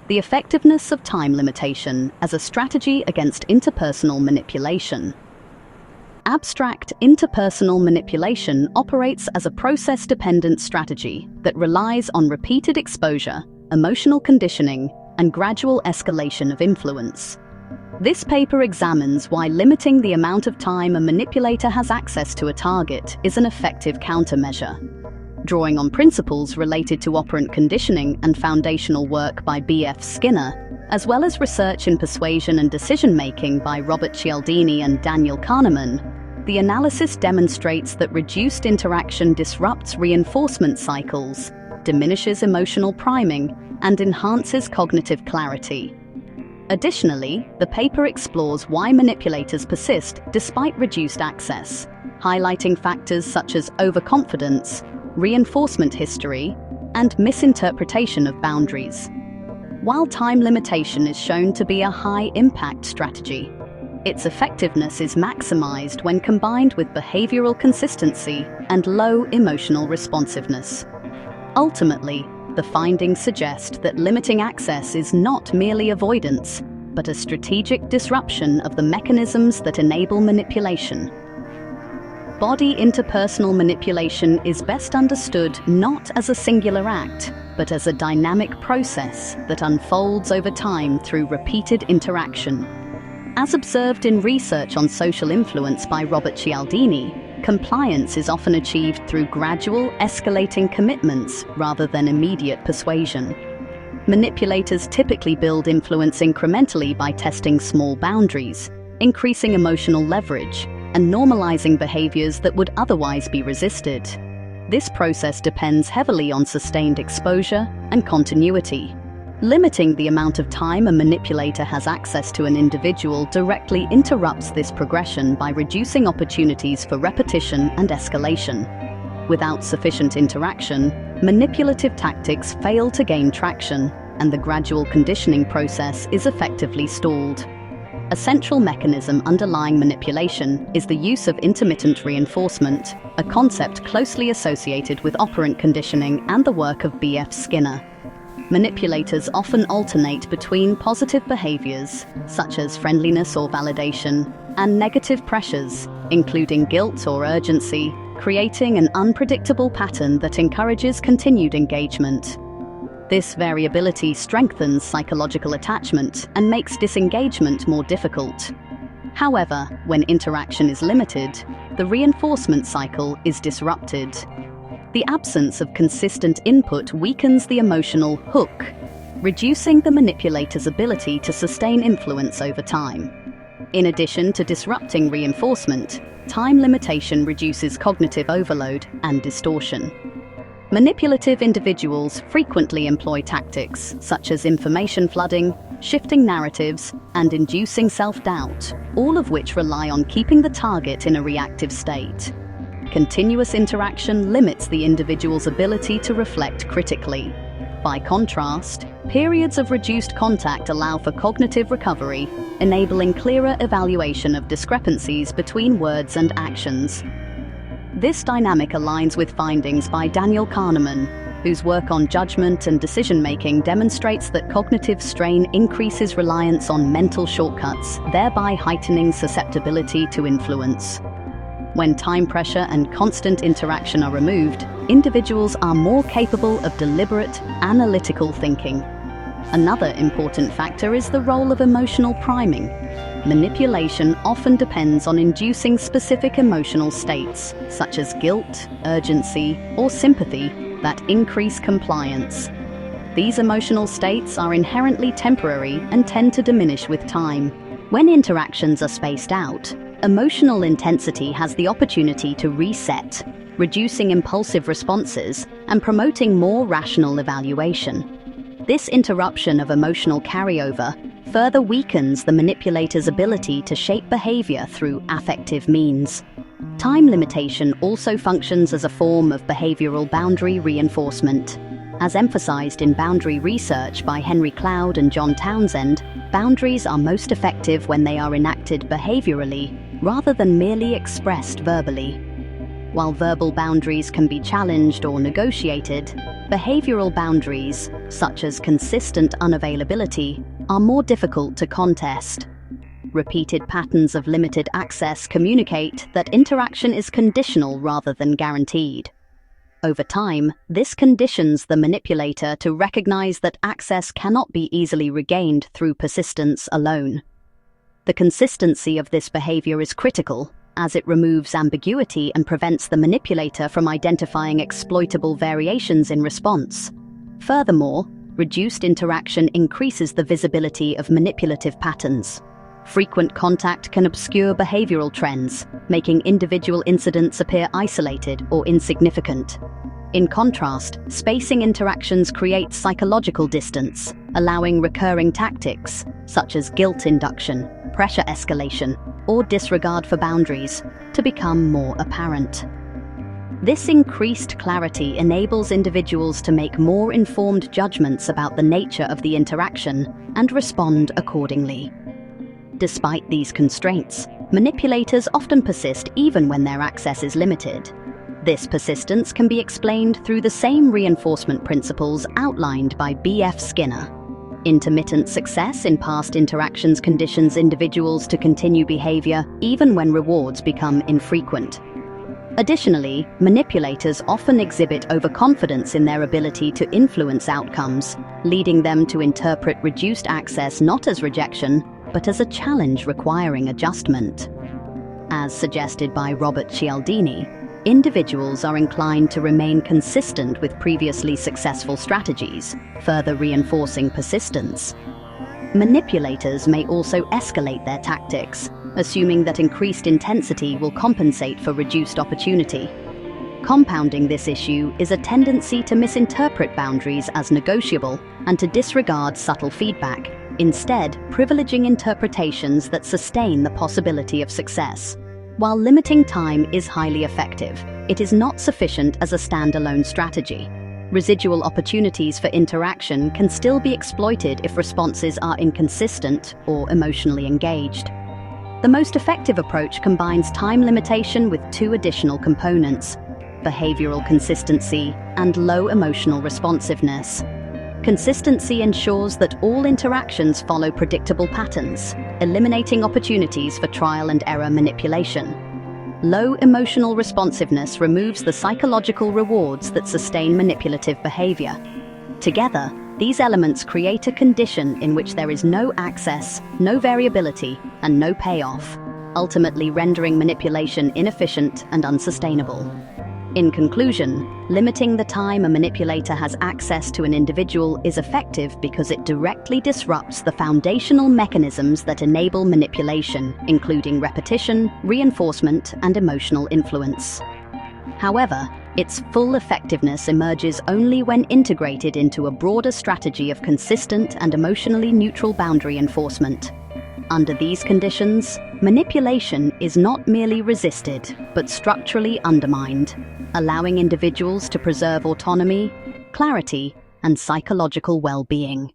The effectiveness of time limitation as a strategy against interpersonal manipulation. Abstract interpersonal manipulation operates as a process-dependent strategy that relies on repeated exposure, emotional conditioning, and gradual escalation of influence. This paper examines why limiting the amount of time a manipulator has access to a target is an effective countermeasure. Drawing on principles related to operant conditioning and foundational work by B.F. Skinner, as well as research in persuasion and decision-making by Robert Cialdini and Daniel Kahneman, the analysis demonstrates that reduced interaction disrupts reinforcement cycles, diminishes emotional priming, and enhances cognitive clarity. Additionally, the paper explores why manipulators persist despite reduced access, highlighting factors such as overconfidence, reinforcement history, and misinterpretation of boundaries. While time limitation is shown to be a high-impact strategy, its effectiveness is maximized when combined with behavioral consistency and low emotional responsiveness. Ultimately, the findings suggest that limiting access is not merely avoidance, but a strategic disruption of the mechanisms that enable manipulation. Body interpersonal manipulation is best understood not as a singular act, but as a dynamic process that unfolds over time through repeated interaction. As observed in research on social influence by Robert Cialdini, compliance is often achieved through gradual, escalating commitments rather than immediate persuasion. Manipulators typically build influence incrementally by testing small boundaries, increasing emotional leverage, and normalizing behaviors that would otherwise be resisted. This process depends heavily on sustained exposure and continuity. Limiting the amount of time a manipulator has access to an individual directly interrupts this progression by reducing opportunities for repetition and escalation. Without sufficient interaction, manipulative tactics fail to gain traction, and the gradual conditioning process is effectively stalled. A central mechanism underlying manipulation is the use of intermittent reinforcement, a concept closely associated with operant conditioning and the work of B.F. Skinner. Manipulators often alternate between positive behaviors, such as friendliness or validation, and negative pressures, including guilt or urgency, creating an unpredictable pattern that encourages continued engagement. This variability strengthens psychological attachment and makes disengagement more difficult. However, when interaction is limited, the reinforcement cycle is disrupted. The absence of consistent input weakens the emotional hook, reducing the manipulator's ability to sustain influence over time. In addition to disrupting reinforcement, time limitation reduces cognitive overload and distortion. Manipulative individuals frequently employ tactics such as information flooding, shifting narratives, and inducing self-doubt, all of which rely on keeping the target in a reactive state. Continuous interaction limits the individual's ability to reflect critically. By contrast, periods of reduced contact allow for cognitive recovery, enabling clearer evaluation of discrepancies between words and actions. This dynamic aligns with findings by Daniel Kahneman, whose work on judgment and decision-making demonstrates that cognitive strain increases reliance on mental shortcuts, thereby heightening susceptibility to influence. When time pressure and constant interaction are removed, individuals are more capable of deliberate, analytical thinking. Another important factor is the role of emotional priming. Manipulation often depends on inducing specific emotional states, such as guilt, urgency, or sympathy, that increase compliance. These emotional states are inherently temporary and tend to diminish with time. When interactions are spaced out, emotional intensity has the opportunity to reset, reducing impulsive responses and promoting more rational evaluation. This interruption of emotional carryover further weakens the manipulator's ability to shape behavior through affective means. Time limitation also functions as a form of behavioral boundary reinforcement. As emphasized in boundary research by Henry Cloud and John Townsend, boundaries are most effective when they are enacted behaviorally rather than merely expressed verbally. While verbal boundaries can be challenged or negotiated, behavioral boundaries, such as consistent unavailability, are more difficult to contest. Repeated patterns of limited access communicate that interaction is conditional rather than guaranteed. Over time, this conditions the manipulator to recognize that access cannot be easily regained through persistence alone. The consistency of this behavior is critical, as it removes ambiguity and prevents the manipulator from identifying exploitable variations in response. Furthermore, reduced interaction increases the visibility of manipulative patterns. Frequent contact can obscure behavioral trends, making individual incidents appear isolated or insignificant. In contrast, spacing interactions create psychological distance, allowing recurring tactics, such as guilt induction, pressure escalation, or disregard for boundaries, to become more apparent. This increased clarity enables individuals to make more informed judgments about the nature of the interaction and respond accordingly. Despite these constraints, manipulators often persist even when their access is limited. This persistence can be explained through the same reinforcement principles outlined by B.F. Skinner. Intermittent success in past interactions conditions individuals to continue behavior even when rewards become infrequent. Additionally, manipulators often exhibit overconfidence in their ability to influence outcomes, leading them to interpret reduced access not as rejection, but as a challenge requiring adjustment. As suggested by Robert Cialdini, individuals are inclined to remain consistent with previously successful strategies, further reinforcing persistence. Manipulators may also escalate their tactics, assuming that increased intensity will compensate for reduced opportunity. Compounding this issue is a tendency to misinterpret boundaries as negotiable and to disregard subtle feedback, instead privileging interpretations that sustain the possibility of success. While limiting time is highly effective, it is not sufficient as a standalone strategy. Residual opportunities for interaction can still be exploited if responses are inconsistent or emotionally engaged. The most effective approach combines time limitation with two additional components: behavioral consistency and low emotional responsiveness. Consistency ensures that all interactions follow predictable patterns, eliminating opportunities for trial and error manipulation. Low emotional responsiveness removes the psychological rewards that sustain manipulative behavior. Together, these elements create a condition in which there is no access, no variability, and no payoff, ultimately rendering manipulation inefficient and unsustainable. In conclusion, limiting the time a manipulator has access to an individual is effective because it directly disrupts the foundational mechanisms that enable manipulation, including repetition, reinforcement, and emotional influence. However, its full effectiveness emerges only when integrated into a broader strategy of consistent and emotionally neutral boundary enforcement. Under these conditions, manipulation is not merely resisted, but structurally undermined, allowing individuals to preserve autonomy, clarity, and psychological well-being.